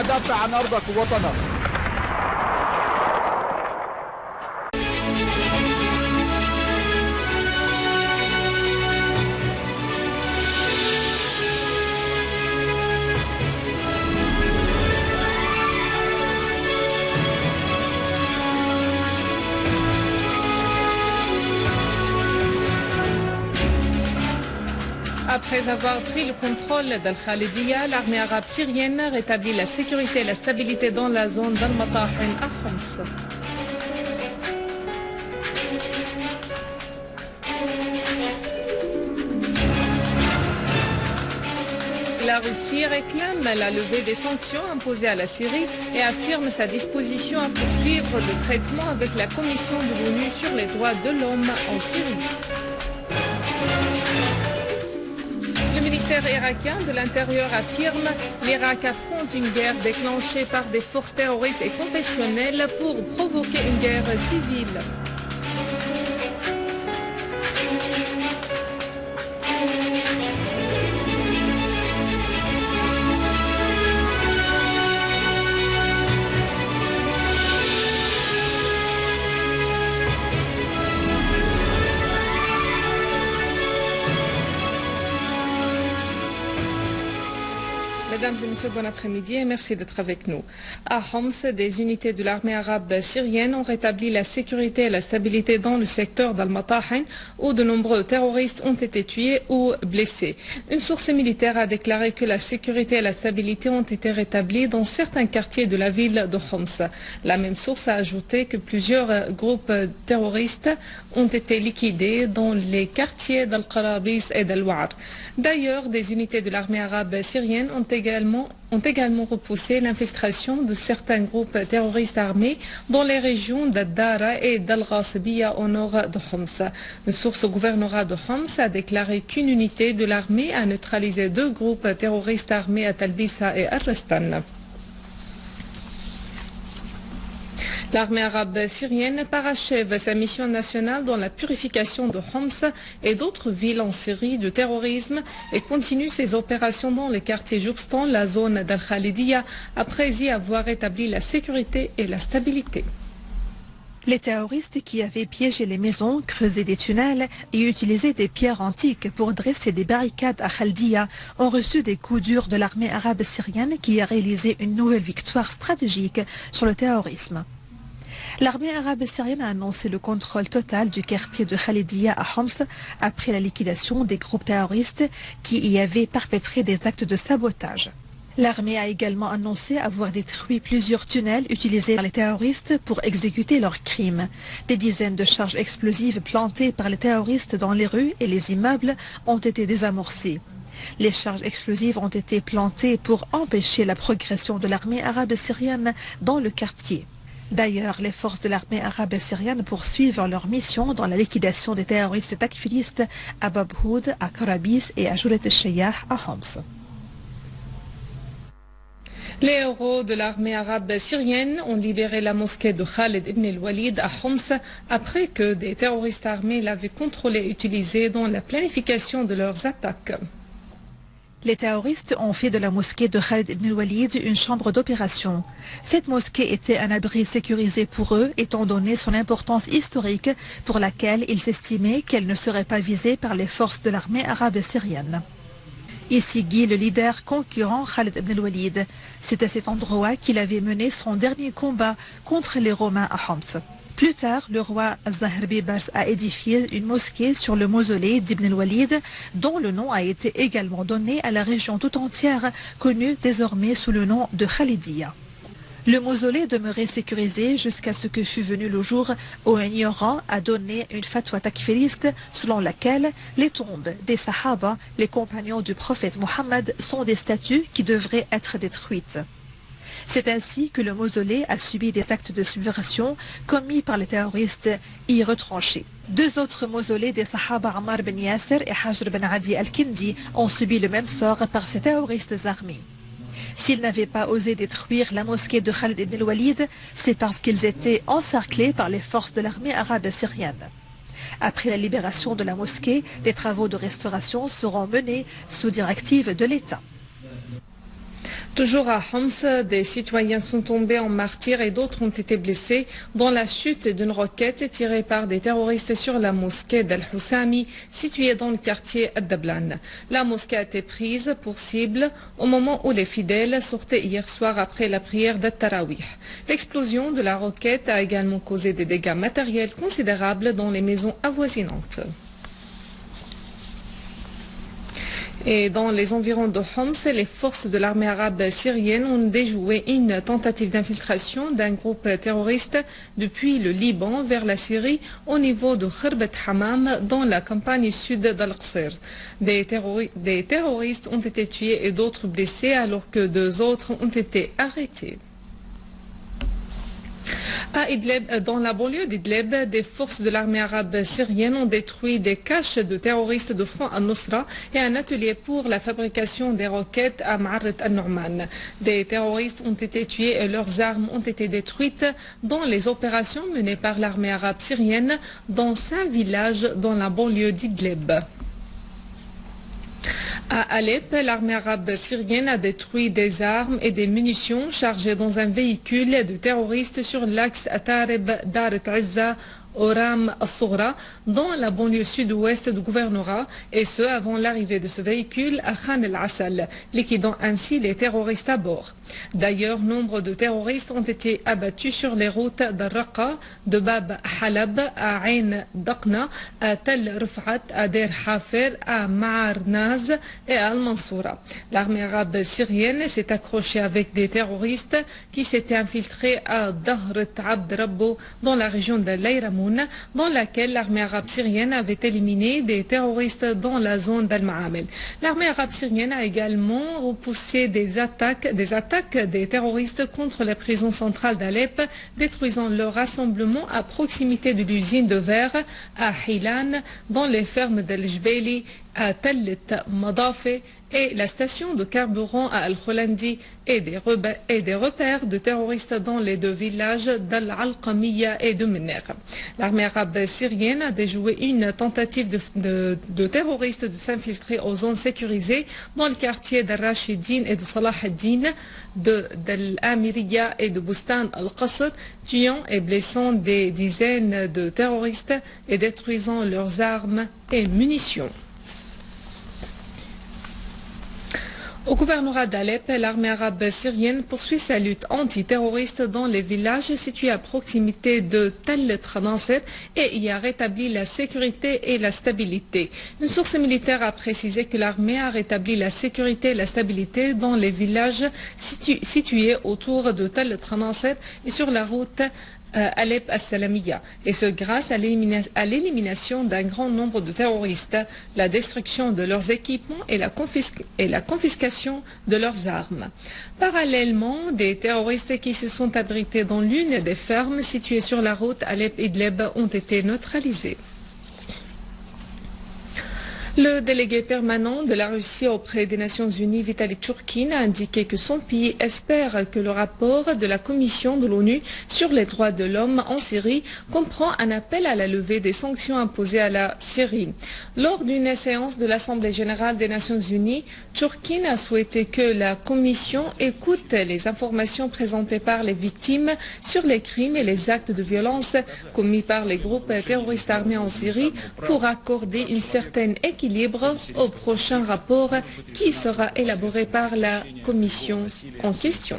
دافع عن أرضك ووطنك. Après avoir pris le contrôle d'Al-Khalidia, l'armée arabe syrienne rétablit la sécurité et la stabilité dans la zone d'Al-Matahin à Homs. La Russie réclame la levée des sanctions imposées à la Syrie et affirme sa disposition à poursuivre le traitement avec la Commission de l'ONU sur les droits de l'homme en Syrie. Le ministère irakien de l'Intérieur affirme que l'Irak affronte une guerre déclenchée par des forces terroristes et confessionnelles pour provoquer une guerre civile. Mesdames et messieurs, bon après-midi et merci d'être avec nous. À Homs, des unités de l'armée arabe syrienne ont rétabli la sécurité et la stabilité dans le secteur d'Al-Matahin où de nombreux terroristes ont été tués ou blessés. Une source militaire a déclaré que la sécurité et la stabilité ont été rétablies dans certains quartiers de la ville de Homs. La même source a ajouté que plusieurs groupes terroristes ont été liquidés dans les quartiers d'Al-Qarabis et d'Al-Wa'ar. D'ailleurs, des unités de l'armée arabe syrienne ont également repoussé l'infiltration de certains groupes terroristes armés dans les régions d'Ad-Dara et d'Al-Ghasbiya au nord de Homs. Une source au gouvernorat de Homs a déclaré qu'une unité de l'armée a neutralisé 2 groupes terroristes armés à Talbisa et Ar-Rastan. L'armée arabe syrienne parachève sa mission nationale dans la purification de Homs et d'autres villes en Syrie du terrorisme et continue ses opérations dans les quartiers jouxtant la zone d'Al-Khalidia après y avoir établi la sécurité et la stabilité. Les terroristes qui avaient piégé les maisons, creusé des tunnels et utilisé des pierres antiques pour dresser des barricades à Khaldia ont reçu des coups durs de l'armée arabe syrienne qui a réalisé une nouvelle victoire stratégique sur le terrorisme. L'armée arabe syrienne a annoncé le contrôle total du quartier de Khalidia à Homs après la liquidation des groupes terroristes qui y avaient perpétré des actes de sabotage. L'armée a également annoncé avoir détruit plusieurs tunnels utilisés par les terroristes pour exécuter leurs crimes. Des dizaines de charges explosives plantées par les terroristes dans les rues et les immeubles ont été désamorcées. Les charges explosives ont été plantées pour empêcher la progression de l'armée arabe syrienne dans le quartier. D'ailleurs, les forces de l'armée arabe syrienne poursuivent leur mission dans la liquidation des terroristes takfiristes à Babhoud, à Karabis et à Jouret al-Shayah à Homs. Les héros de l'armée arabe syrienne ont libéré la mosquée de Khalid ibn al-Walid à Homs après que des terroristes armés l'avaient contrôlée et utilisée dans la planification de leurs attaques. Les terroristes ont fait de la mosquée de Khalid ibn al-Walid une chambre d'opération. Cette mosquée était un abri sécurisé pour eux, étant donné son importance historique pour laquelle ils estimaient qu'elle ne serait pas visée par les forces de l'armée arabe syrienne. Ici Guy, le leader concurrent Khalid ibn al-Walid. C'est à cet endroit qu'il avait mené son dernier combat contre les Romains à Homs. Plus tard, le roi Zahir Bibas a édifié une mosquée sur le mausolée d'Ibn al-Walid, dont le nom a été également donné à la région tout entière, connue désormais sous le nom de Khalidia. Le mausolée demeurait sécurisé jusqu'à ce que fut venu le jour où un ignorant a donné une fatwa takfiriste selon laquelle les tombes des Sahaba, les compagnons du prophète Mohammed, sont des statues qui devraient être détruites. C'est ainsi que le mausolée a subi des actes de subversion commis par les terroristes y retranchés. 2 autres mausolées des Sahaba Ammar ben Yasser et Hajr ben Adi al-Kindi ont subi le même sort par ces terroristes armés. S'ils n'avaient pas osé détruire la mosquée de Khalid ibn al-Walid, c'est parce qu'ils étaient encerclés par les forces de l'armée arabe syrienne. Après la libération de la mosquée, des travaux de restauration seront menés sous directive de l'État. Toujours à Homs, des citoyens sont tombés en martyrs et d'autres ont été blessés dans la chute d'une roquette tirée par des terroristes sur la mosquée d'Al-Houssami située dans le quartier Ad-Dablan. La mosquée a été prise pour cible au moment où les fidèles sortaient hier soir après la prière d'At-Tarawih. L'explosion de la roquette a également causé des dégâts matériels considérables dans les maisons avoisinantes. Et dans les environs de Homs, les forces de l'armée arabe syrienne ont déjoué une tentative d'infiltration d'un groupe terroriste depuis le Liban vers la Syrie au niveau de Khirbat Hammam dans la campagne sud d'Al-Qsir. Des terroristes ont été tués et d'autres blessés alors que 2 autres ont été arrêtés. À Idlib, dans la banlieue d'Idlib, des forces de l'armée arabe syrienne ont détruit des caches de terroristes de Front al-Nusra et un atelier pour la fabrication des roquettes à Ma'arit al-Nu'man. Des terroristes ont été tués et leurs armes ont été détruites dans les opérations menées par l'armée arabe syrienne dans 5 villages dans la banlieue d'Idlib. À Alep, l'armée arabe syrienne a détruit des armes et des munitions chargées dans un véhicule de terroristes sur l'axe Atareb-Daret Izza Oram al-Soghra dans la banlieue sud-ouest du gouvernorat et ce avant l'arrivée de ce véhicule à Khan el-Assal, liquidant ainsi les terroristes à bord. D'ailleurs, nombre de terroristes ont été abattus sur les routes d'Al-Raqqa, de Bab Halab, à Ain Daqna, à Tel Rufat, à Der Hafer, à Ma'arnaz et à Al-Mansoura. L'armée arabe syrienne s'est accrochée avec des terroristes qui s'étaient infiltrés à Dahret Abd Rabbo dans la région de Layramoun, dans laquelle l'armée arabe syrienne avait éliminé des terroristes dans la zone d'Al-Ma'amel. L'armée arabe syrienne a également repoussé des attaques des terroristes contre la prison centrale d'Alep, détruisant leur rassemblement à proximité de l'usine de verre à Hilan, dans les fermes d'Al-Jbeili, à Tellet Madafé et la station de carburant à Al-Kholandi et des repères de terroristes dans les 2 villages d'Al-Alqamiya et de Mener. L'armée arabe syrienne a déjoué une tentative de terroristes de s'infiltrer aux zones sécurisées dans le quartier d'Al-Rashidine et de Salah ad-Din, d'Al-Amiriya et de Bustan al-Qasr, tuant et blessant des dizaines de terroristes et détruisant leurs armes et munitions. Au gouvernorat d'Alep, l'armée arabe syrienne poursuit sa lutte antiterroriste dans les villages situés à proximité de Tel Tranasser et y a rétabli la sécurité et la stabilité. Une source militaire a précisé que l'armée a rétabli la sécurité et la stabilité dans les villages situés autour de Tel Tranasser et sur la route Alep al-Salamiya, et ce grâce à l'élimination d'un grand nombre de terroristes, la destruction de leurs équipements et la confiscation de leurs armes. Parallèlement, des terroristes qui se sont abrités dans l'une des fermes situées sur la route Alep-Idlib ont été neutralisés. Le délégué permanent de la Russie auprès des Nations Unies, Vitaly Churkin, a indiqué que son pays espère que le rapport de la Commission de l'ONU sur les droits de l'homme en Syrie comprend un appel à la levée des sanctions imposées à la Syrie. Lors d'une séance de l'Assemblée générale des Nations Unies, Churkin a souhaité que la Commission écoute les informations présentées par les victimes sur les crimes et les actes de violence commis par les groupes terroristes armés en Syrie pour accorder une certaine équité au prochain rapport qui sera élaboré par la commission en question.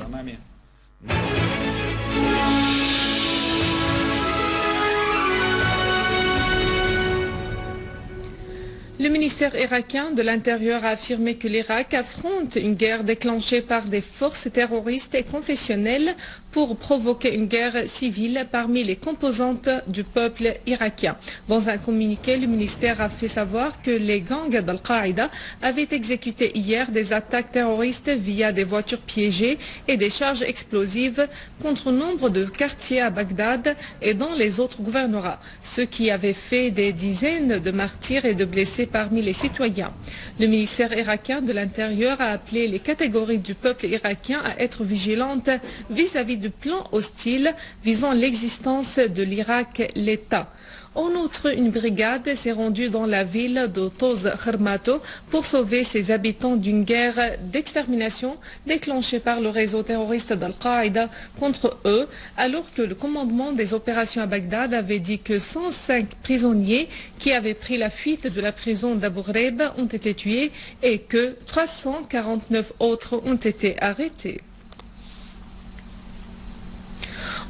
Le ministère irakien de l'Intérieur a affirmé que l'Irak affronte une guerre déclenchée par des forces terroristes et confessionnelles pour provoquer une guerre civile parmi les composantes du peuple irakien. Dans un communiqué, le ministère a fait savoir que les gangs d'Al-Qaïda avaient exécuté hier des attaques terroristes via des voitures piégées et des charges explosives contre nombre de quartiers à Bagdad et dans les autres gouvernorats, ce qui avait fait des dizaines de martyrs et de blessés parmi les citoyens. Le ministère irakien de l'Intérieur a appelé les catégories du peuple irakien à être vigilantes vis-à-vis du plan hostile visant l'existence de l'Irak, l'État. En outre, une brigade s'est rendue dans la ville de Toz Kharmato pour sauver ses habitants d'une guerre d'extermination déclenchée par le réseau terroriste d'Al-Qaïda contre eux, alors que le commandement des opérations à Bagdad avait dit que 105 prisonniers qui avaient pris la fuite de la prison d'Abu Ghraib ont été tués et que 349 autres ont été arrêtés.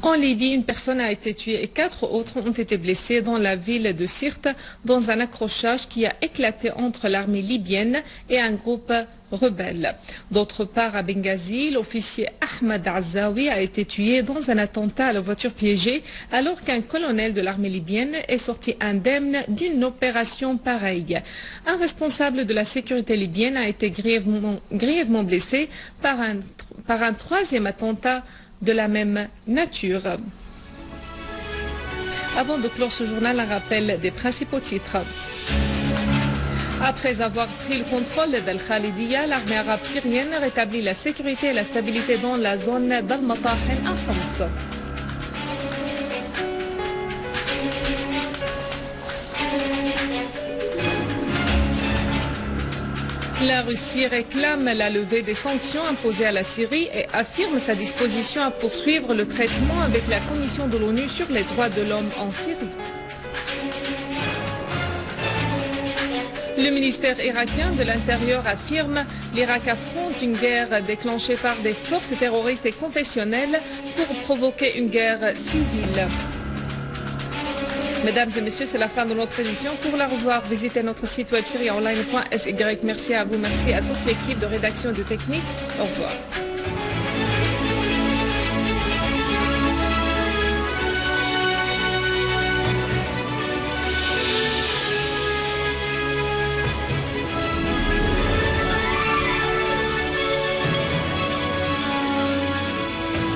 En Libye, une personne a été tuée et 4 autres ont été blessés dans la ville de Sirte dans un accrochage qui a éclaté entre l'armée libyenne et un groupe rebelle. D'autre part, à Benghazi, l'officier Ahmad Azzaoui a été tué dans un attentat à la voiture piégée alors qu'un colonel de l'armée libyenne est sorti indemne d'une opération pareille. Un responsable de la sécurité libyenne a été grièvement blessé par un troisième attentat de la même nature. Avant de clore ce journal, un rappel des principaux titres. Après avoir pris le contrôle d'Al-Khalidiyya, l'armée arabe syrienne rétablit la sécurité et la stabilité dans la zone d'Al-Matahin à Homs. La Russie réclame la levée des sanctions imposées à la Syrie et affirme sa disposition à poursuivre le traitement avec la Commission de l'ONU sur les droits de l'homme en Syrie. Le ministère irakien de l'Intérieur affirme l'Irak affronte une guerre déclenchée par des forces terroristes et confessionnelles pour provoquer une guerre civile. Mesdames et messieurs, c'est la fin de notre édition. Pour la revoir, visitez notre site web syriaonline.sy. Merci à vous, merci à toute l'équipe de rédaction et de technique. Au revoir.